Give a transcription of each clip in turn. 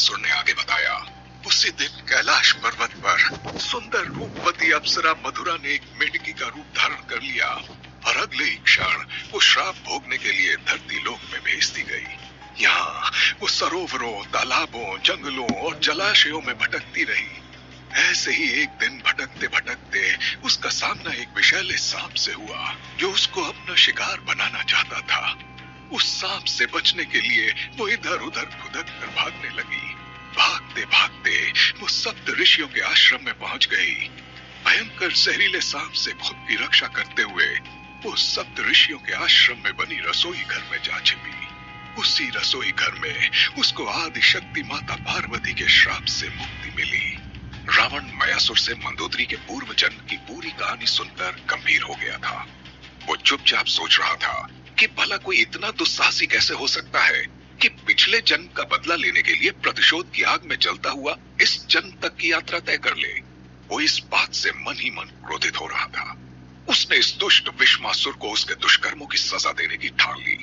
मयासुर ने आगे बताया, उसी दिन कैलाश पर्वत पर सुंदर रूपवती अप्सरा मधुरा ने एक मेढकी का रूप धारण कर लिया और अगले ही क्षण वो श्राप भोगने के लिए धरती लोक में भेज दी गई। यहाँ वो सरोवरों, तालाबों, जंगलों और जलाशयों में भटकती रही। ऐसे ही एक दिन भटकते भटकते उसका सामना एक विषैले सांप से हुआ जो उसको अपना शिकार बनाना चाहता था। उस सांप से बचने के लिए वो इधर उधर फुदक कर भागने लगी। भागते भागते वो सप्त ऋषियों के आश्रम में पहुंच गई। भयंकर जहरीले सांप से खुद की रक्षा करते हुए वो सप्त ऋषियों के आश्रम में बनी रसोई घर में जा छिपी। उसी रसोई घर में उसको आदि शक्ति माता पार्वती के श्राप से मुक्ति मिली। रावण मयासुर से मंदोदरी के पूर्व जन्म की पूरी कहानी सुनकर गंभीर हो गया था। वो चुपचाप सोच रहा था कि भला कोई इतना दुस्साहसी कैसे हो सकता है कि पिछले जन्म का बदला लेने के लिए प्रतिशोध की आग में जलता हुआ इस जन्म तक की यात्रा तय कर ले। वो इस बात से मन ही मन क्रोधित हो रहा था। उसने इस दुष्ट विश्वासुर को उसके दुष्कर्मों की सजा देने की ठान ली।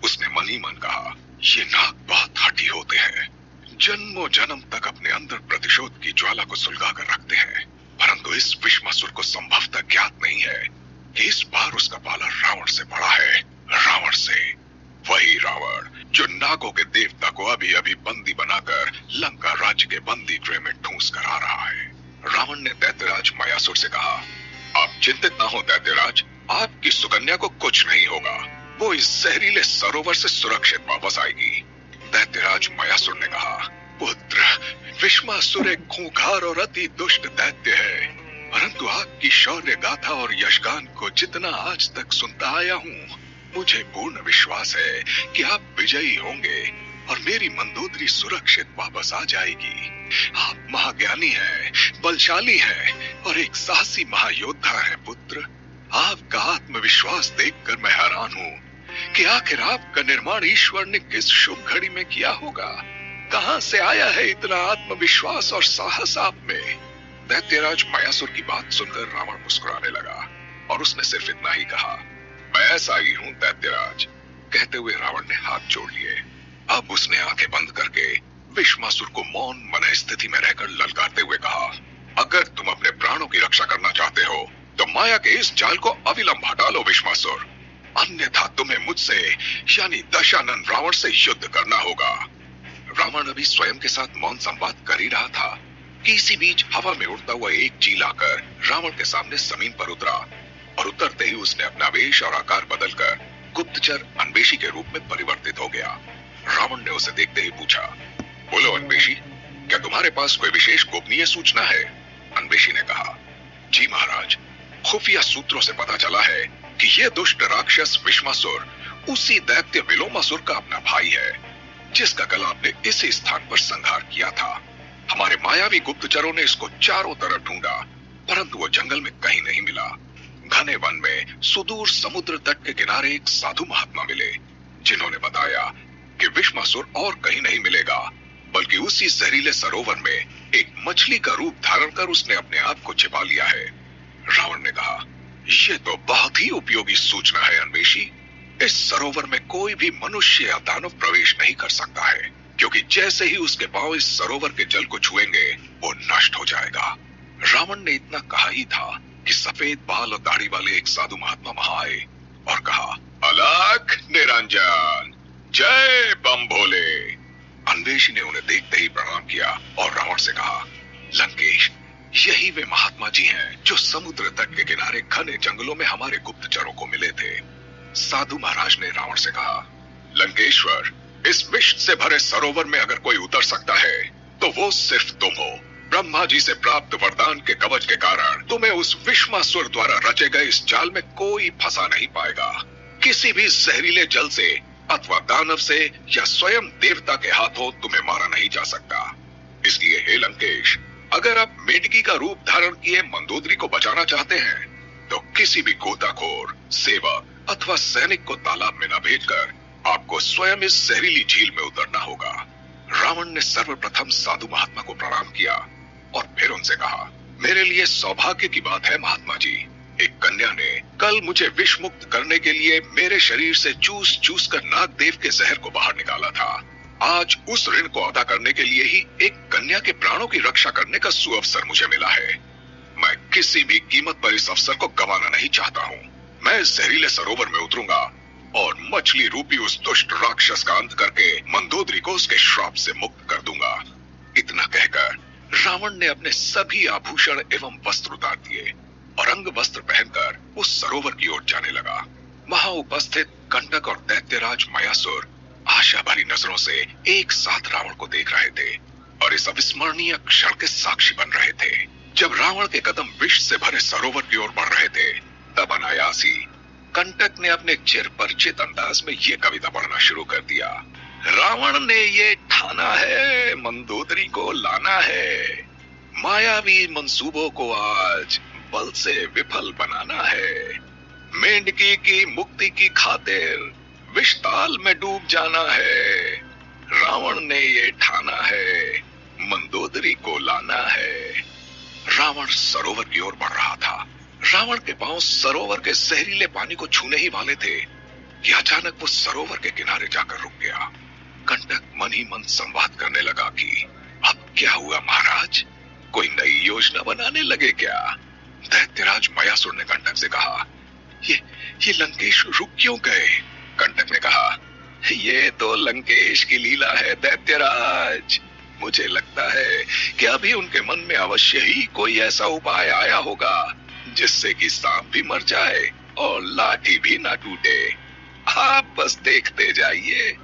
उसने मन ही मन कहा, ये नाग बहुत हठी होते हैं, जन्मों जन्म तक अपने अंदर प्रतिशोध की ज्वाला को सुलगा कर रखते हैं, परंतु इस विश्वासुर को संभवतः ज्ञात नहीं है कि इस बार उसका पाला रावण से पड़ा है। रावण से, वही रावण जो नागों के देवता को अभी अभी बंदी बनाकर लंका राज्य के बंदी गृह में ठूंस कर आ रहा है। रावण ने दैत्यराज मयासुर से कहा, आप चिंतित ना हो दैत्यराज, आपकी सुकन्या को कुछ नहीं होगा, वो इस जहरीले सरोवर से सुरक्षित वापस आएगी। दैत्यराज मयासुर ने कहा, पुत्र, विश्वासुर एक खूंखार और अति दुष्ट दैत्य है, परंतु आपकी शौर्य गाथा और यशगान को जितना आज तक सुनता आया हूँ, मुझे पूर्ण विश्वास है कि आप विजयी होंगे और मेरी मंदोदरी सुरक्षित वापस आ जाएगी। आप महाज्ञानी हैं, बलशाली हैं और एक साहसी महायोद्धा हैं पुत्र। आपका आत्मविश्वास देखकर मैं हैरान हूँ कि आखिर आपका निर्माण ईश्वर ने किस शुभ घड़ी में किया होगा। कहां से आया है इतना आत्मविश्वास और साहस आप में? दैत्यराज मयासुर की बात सुनकर रावण मुस्कुराने लगा और उसने सिर्फ इतना ही कहा, मैं ऐसा ही हूं दैत्यराज। कहते हुए रावण ने हाथ जोड़ लिए। अब उसने आंखें बंद करके विश्वासुर को मौन मन स्थिति में रहकर ललकारते हुए कहा, अगर तुम अपने प्राणों की रक्षा करना चाहते हो तो माया के इस जाल को अविलंब हटा लो विश्वासुर, अन्यथा तुम्हें मुझसे यानी दशानन रावण से युद्ध करना होगा। रावण अभी स्वयं के साथ मौन संवाद कर ही रहा था कि इसी बीच हवा में उड़ता हुआ एक चील आकर रावण के सामने जमीन पर उतरा और उतरते ही उसने अपना वेश और आकार बदलकर गुप्तचर अन्वेषी के रूप में परिवर्तित हो गया। रावण ने उसे देखते ही पूछा, बोलो अन्वेषी, क्या तुम्हारे पास कोई विशेष गोपनीय सूचना है? अन्वेषी ने कहा, जी महाराज, खुफिया सूत्रों से पता चला है कि यह दुष्ट राक्षस विश्वासुर उसी दैत्य विलोमासुर का अपना भाई है जिसका कल आपने इसी स्थान पर संहार किया था। हमारे मायावी गुप्तचरों ने इसको चारों तरफ ढूंढा परंतु वो जंगल में कहीं नहीं मिला। घने वन में सुदूर समुद्र तट के किनारे एक साधु महात्मा मिले जिन्होंने बताया कि विश्वासुर और कहीं नहीं मिलेगा बल्कि उसी जहरीले सरोवर में एक मछली का रूप धारण कर उसने अपने आप को छिपा लिया है। रावण ने कहा, यह तो बहुत ही उपयोगी सूचना है अन्वेषी। इस सरोवर में कोई भी मनुष्य या दानव प्रवेश नहीं कर सकता है क्योंकि जैसे ही उसके पांव इस सरोवर के जल को छुएंगे वो नष्ट हो जाएगा। रावण ने इतना कहा ही था कि सफेद बाल और दाढ़ी वाले एक साधु महात्मा वहां आए और कहा, अलख निरंजन, जय बम भोले। अन्वेषी ने उन्हें देखते ही प्रणाम किया और रावण से कहा, लंकेश, यही वे महात्मा जी हैं जो समुद्र तट के किनारे घने जंगलों में हमारे गुप्तचरों को मिले थे। साधु महाराज ने रावण से कहा, लंकेश्वर, इस विष से भरे सरोवर में अगर कोई उतर सकता है तो वो सिर्फ तुम हो। ब्रह्मा जी से प्राप्त वरदान के कवच के कारण तुम्हें उस विश्वासुर द्वारा रचे गए इस जाल में कोई फंसा नहीं पाएगा। किसी भी जहरीले जल से अथवा दानव से या स्वयं देवता के हाथों तुम्हें मारा नहीं जा सकता। इसलिए हे लंकेश, अगर आप मेढकी का रूप धारण किए मंदोदरी को बचाना चाहते हैं तो किसी भी गोताखोर, सेवक अथवा सैनिक को तालाब में न भेजकर आपको स्वयं इस जहरीली झील में उतरना होगा। रावण ने सर्वप्रथम साधु महात्मा को प्रणाम किया और फिर उनसे कहा, मेरे लिए सौभाग्य की बात है महात्मा जी, एक कन्या ने कल मुझे विष मुक्त करने के लिए मेरे शरीर से चूस चूस कर नाग देव के जहर को बाहर निकाला था। आज उस ऋण को अदा करने के लिए ही एक कन्या के प्राणों की रक्षा करने का सुअवसर मुझे मिला है। मैं किसी भी कीमत पर इस अवसर को गंवाना नहीं चाहता हूँ। मैं जहरीले सरोवर में उतरूंगा और मछली रूपी उस दुष्ट राक्षस का अंत करके मंदोदरी को उसके श्राप से मुक्त कर दूंगा। इतना कहकर रावण ने अपने सभी आभूषण एवं वस्त्र उतार दिए और अंग वस्त्र पहनकर उस सरोवर की ओर जाने लगा। वहां उपस्थित कंटक और दैत्यराज मयासुर आशा भरी नजरों से एक साथ रावण को देख रहे थे और इस अविस्मरणीय क्षण के साक्षी बन रहे थे। जब रावण के कदम विष से भरे सरोवर की ओर बढ़ रहे थे, तब अनायास ही कंटक ने अपने चिर परिचित अंदाज में ये कविता पढ़ना शुरू कर दिया। रावण ने ये ठाना है, मंदोदरी को लाना है, मायावी मंसूबों को आज बल से विफल बनाना है, मेंढकी की मुक्ति की खातिर विषताल में डूब जाना है। रावण ने ये ठाना है, मंदोदरी को लाना है। रावण सरोवर की ओर बढ़ रहा था। रावण के पांव सरोवर के जहरीले पानी को छूने ही वाले थे कि अचानक वो सरोवर के किनारे जाकर रुक गया। कंटक मन ही मन संवाद करने लगा कि अब क्या हुआ महाराज, कोई नई योजना बनाने लगे क्या? दैत्यराज मयासुर ने कंटक से कहा, ये लंकेश रुक क्यों गए? कंटक ने कहा, ये तो लंकेश की लीला है दैत्यराज। मुझे लगता है कि अभी उनके मन में अवश्य ही कोई ऐसा उपाय आया होगा जिससे कि सांप भी मर जाए और लाठी भी ना टूटे। आप बस देखते जाइए।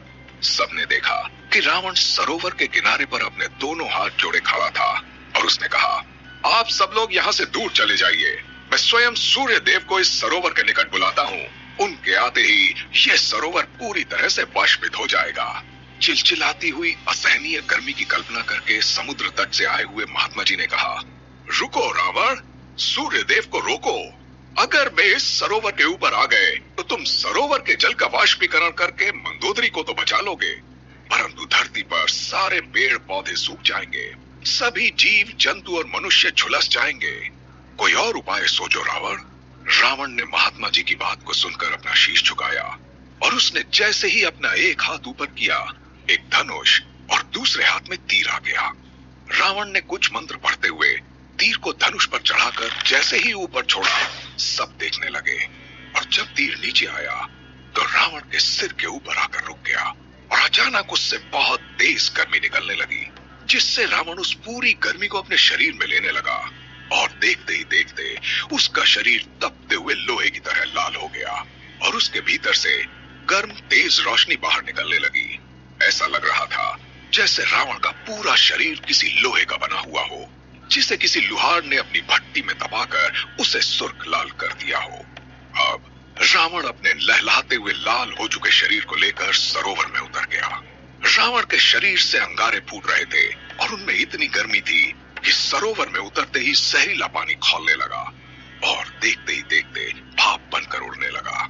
सबने देखा कि रावण सरोवर के किनारे पर अपने दोनों हाथ जोड़े खड़ा था और उसने कहा, आप सब लोग यहाँ से दूर चले जाइए। मैं स्वयं सूर्य देव को इस सरोवर के निकट बुलाता हूँ। उनके आते ही यह सरोवर पूरी तरह से वाष्पित हो जाएगा। चिलचिलाती हुई असहनीय गर्मी की कल्पना करके समुद्र तट से आए हुए महात्मा जी ने कहा, रुको रावण, सूर्य देव को रोको। अगर वे इस सरोवर के ऊपर आ गए तो तुम सरोवर के जल का वाष्पीकरण करके मंदोदरी को तो बचा लोगे, परंतु धरती पर सारे पेड़ पौधे सूख जाएंगे, सभी जीव जंतु और मनुष्य झुलस जाएंगे। कोई और उपाय सोचो रावण। रावण ने महात्मा जी की बात को सुनकर अपना शीश झुकाया और उसने जैसे ही अपना एक हाथ ऊपर किया, एक धनुष और दूसरे हाथ में तीर आ गया। रावण ने कुछ मंत्र पढ़ते हुए तीर को धनुष पर चढ़ाकर जैसे ही ऊपर छोड़ा, सब देखने लगे और जब तीर नीचे आया तो रावण के सिर के ऊपर आकर रुक गया और अचानक उससे बहुत तेज गर्मी निकलने लगी, जिससे रावण उस पूरी गर्मी को अपने शरीर में लेने लगा और देखते ही देखते उसका शरीर तपते हुए लोहे की तरह लाल हो गया और उसके भीतर से गर्म तेज रोशनी बाहर निकलने लगी। ऐसा लग रहा था जैसे रावण का पूरा शरीर किसी लोहे का बना हुआ हो, जिसे किसी लुहार ने अपनी भट्टी में दबाकर उसे सुर्ख लाल कर दिया हो। अब रावण अपने लहलाते हुए लाल हो चुके शरीर को लेकर सरोवर में उतर गया। रावण के शरीर से अंगारे फूट रहे थे और उनमें इतनी गर्मी थी कि सरोवर में उतरते ही जहरीला पानी खौलने लगा और देखते ही देखते भाप बनकर उड़ने लगा।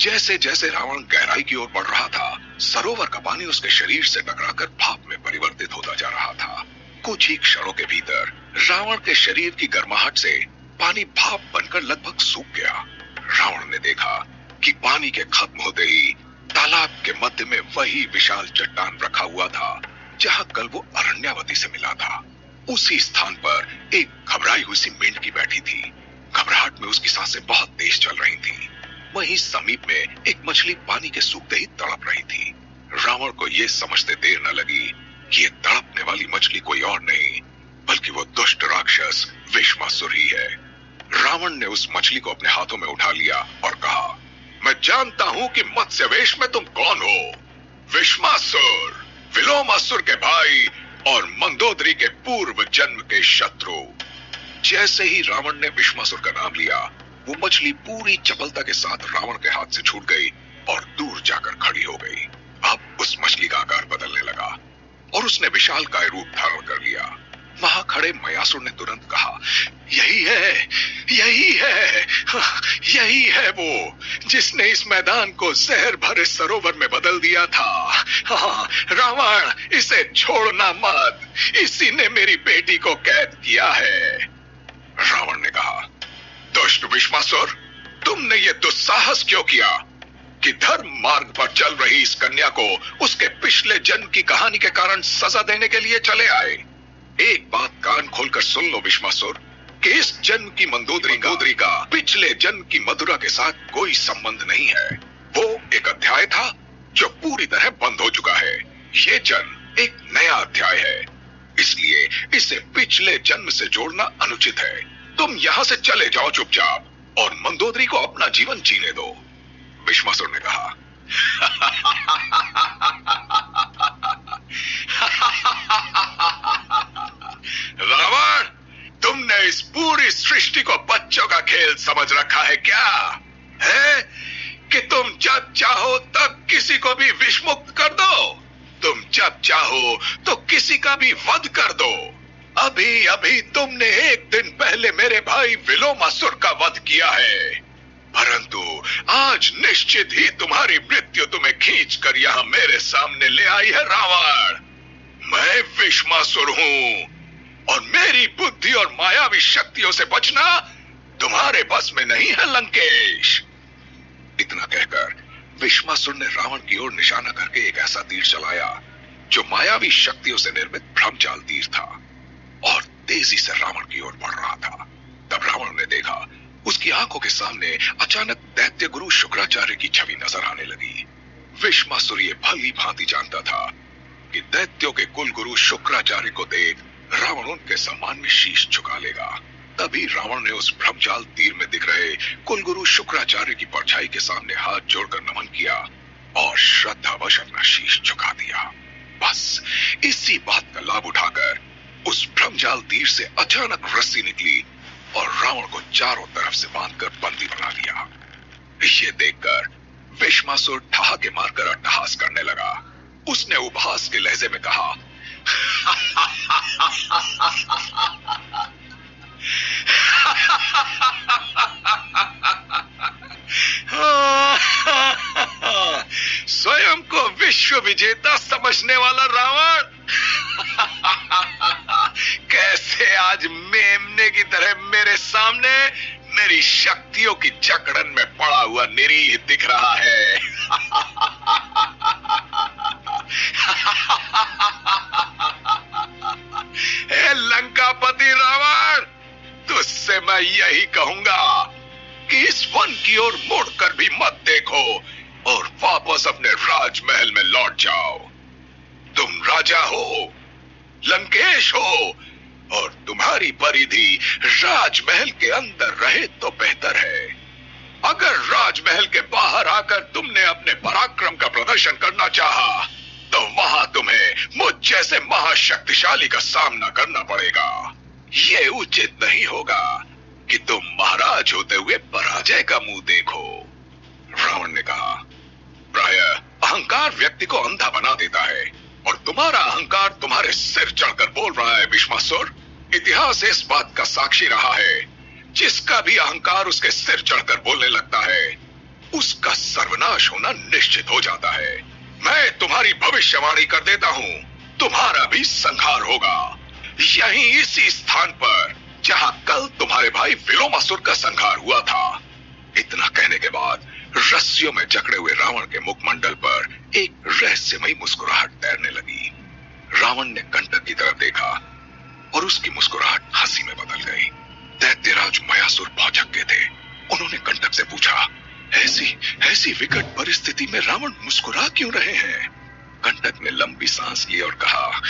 जैसे जैसे रावण गहराई की ओर बढ़ रहा था, सरोवर का पानी उसके शरीर से टकराकर भाप में परिवर्तित होता जा रहा था। कुछ ही क्षणों के भीतर रावण के शरीर की गर्माहट से पानी भाप बनकर लगभग सूख गया। रावण ने देखा कि पानी के खत्म होते ही तालाब के मध्य में वही विशाल चट्टान रखा हुआ था जहां कल वो अरण्यावती से मिला था। उसी स्थान पर एक घबराई हुई सी मेंढकी बैठी थी। घबराहट में उसकी सांसें बहुत तेज चल रही थी। वहीं समीप में एक मछली पानी के सूखते ही तड़प रही थी। रावण को यह समझते देर न लगी कि ये तड़पने वाली मछली कोई और नहीं बल्कि वो दुष्ट राक्षस विश्वासुर ही है। रावण ने उस मछली को अपने हाथों में उठा लिया और कहा, मैं जानता हूं कि मत्स्यवेश में तुम कौन हो। विश्वासुर, विलोमासुर के भाई और मंदोदरी के पूर्व जन्म के शत्रु। जैसे ही रावण ने विश्वासुर का नाम लिया, वो मछली पूरी चपलता के साथ रावण के हाथ से छूट गई और दूर जाकर खड़ी हो गई। अब उस मछली का आकार बदलने लगा और उसने विशालकाय रूप धारण कर लिया। वहां खड़े मयासुर ने तुरंत कहा, यही है, यही है वो जिसने इस मैदान को जहर भरे सरोवर में बदल दिया था। हाँ, रावण, इसे छोड़ना मत, इसी ने मेरी बेटी को कैद किया है। रावण ने कहा, दुष्ट विश्वासुर, तुमने ये दुस्साहस क्यों किया? कि धर्म मार्ग पर चल रही इस कन्या को उसके पिछले जन्म की कहानी के कारण सजा देने के लिए चले आए। एक बात कान खोलकर सुन लो विश्वासुर, कि इस जन्म की मंदोदरी का पिछले जन्म की मधुरा के साथ कोई संबंध नहीं है। वो एक अध्याय था जो पूरी तरह बंद हो चुका है। ये जन्म एक नया अध्याय है, इसलिए इसे पिछले जन्म से जोड़ना अनुचित है। तुम यहां से चले जाओ चुपचाप और मंदोदरी को अपना जीवन जीने दो। विश्वासुर ने कहा। रावण, तुमने इस पूरी सृष्टि को बच्चों का खेल समझ रखा है क्या? है कि तुम जब चाहो तब किसी को भी विषमुक्त कर दो, तुम जब चाहो तो किसी का भी वध कर दो। अभी अभी तुमने एक दिन पहले मेरे भाई विलोमासुर का वध किया है, परंतु आज निश्चित ही तुम्हारी मृत्यु तुम्हें खींचकर यहां मेरे सामने ले आई है रावण। मैं विश्वासुर हूं और मेरी बुद्धि और मायावी शक्तियों से बचना तुम्हारे बस में नहीं है लंकेश। इतना कहकर विश्वासुर ने रावण की ओर निशाना करके एक ऐसा तीर चलाया जो मायावी शक्तियों से निर्मित भ्रमजाल तीर था और तेजी से रावण की ओर बढ़ रहा था। तब रावण ने देखा उसकी आंखों के सामने अचानक दैत्य गुरु शुक्राचार्य की छवि नजर आने लगी। विश्वासुर ये भली भांति जानता था कि दैत्यों के कुल गुरु शुक्राचार्य को देख रावण उनके सम्मान में शीश झुका लेगा। तभी रावण ने उस भ्रमजाल तीर में दिख रहे कुलगुरु शुक्राचार्य की परछाई के सामने हाथ जोड़कर नमन किया और श्रद्धावश अपना शीश झुका दिया। बस इसी बात का लाभ उठाकर उस भ्रमजाल तीर से अचानक रस्सी निकली और रावण को चारों तरफ से बांधकर बंदी बना लिया। ये देखकर विश्वासुर ठहाके मारकर अट्टहास करने लगा। उसने उपहास के लहजे में कहा, स्वयं को विश्व विजेता समझने वाला रावण कैसे आज मेमने की तरह मेरे सामने मेरी शक्तियों की जकड़न में पड़ा हुआ निरीह दिख रहा है। हे लंकापति रावण, तुझसे मैं यही कहूंगा कि इस वन की ओर मुड़कर भी मत देखो और वापस अपने राजमहल में लौट जाओ। तुम राजा हो, लंकेश हो और तुम्हारी परिधि राजमहल के अंदर रहे तो बेहतर है। अगर राजमहल के बाहर आकर तुमने अपने पराक्रम का प्रदर्शन करना चाहा तो वहां तुम्हें मुझ जैसे महाशक्तिशाली का सामना करना पड़ेगा। ये उचित नहीं होगा कि तुम महाराज होते हुए पराजय का मुंह देखो। रावण ने कहा, प्रायः अहंकार व्यक्ति को अंधा बना देता है और तुम्हारा अहंकार तुम्हारे सिर चढ़कर बोल रहा है विश्वासुर। इतिहास इस बात का साक्षी रहा है, जिसका भी अहंकार उसके सिर चढ़कर बोलने लगता है उसका सर्वनाश होना निश्चित हो जाता है। मैं तुम्हारी भविष्यवाणी कर देता हूं, तुम्हारा भी संहार होगा यहीं इसी स्थान पर जहां कल तुम्हारे भाई विलोमासुर का संहार हुआ था। इतना कहने के बाद रस्सियों में जकड़े हुए रावण के मुखमंडल पर एक रहस्यमयी मुस्कुराहट तैरने लगी। रावण ने कंटक की तरफ देखा और उसकी मुस्कुराहट हंसी में बदल गई। दैत्यराज मयासुर भौचक गए थे। उन्होंने कंटक से पूछा, ऐसी विकट परिस्थिति में रावण मुस्कुरा क्यों रहे हैं? कंटक ने लंबी सांस ली और कहा,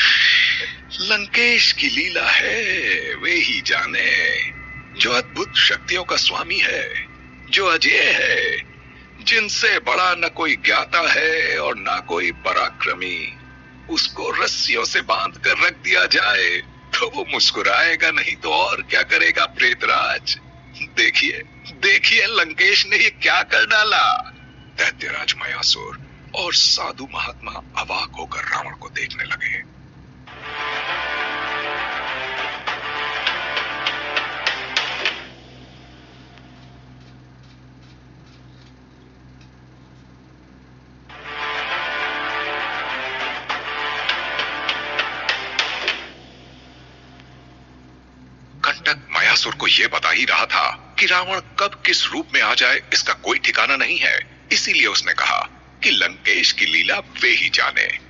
लंकेश की लीला है, वे ही जाने। जो अद्भुत शक्तियों का स्वामी है, जो अजय है, जिनसे बड़ा न कोई ज्ञाता है और न कोई पराक्रमी, उसको रस्सियों से बांध कर रख दिया जाए तो वो मुस्कुराएगा नहीं तो और क्या करेगा प्रेतराज। देखिए लंकेश ने ये क्या कर डाला। दैत्यराज मयासुर और साधु महात्मा अवाक होकर रावण को देखने लगे। कंटक मयासुर को यह बता ही रहा था कि रावण कब किस रूप में आ जाए इसका कोई ठिकाना नहीं है। इसीलिए उसने कहा कि लंकेश की लीला वे ही जाने।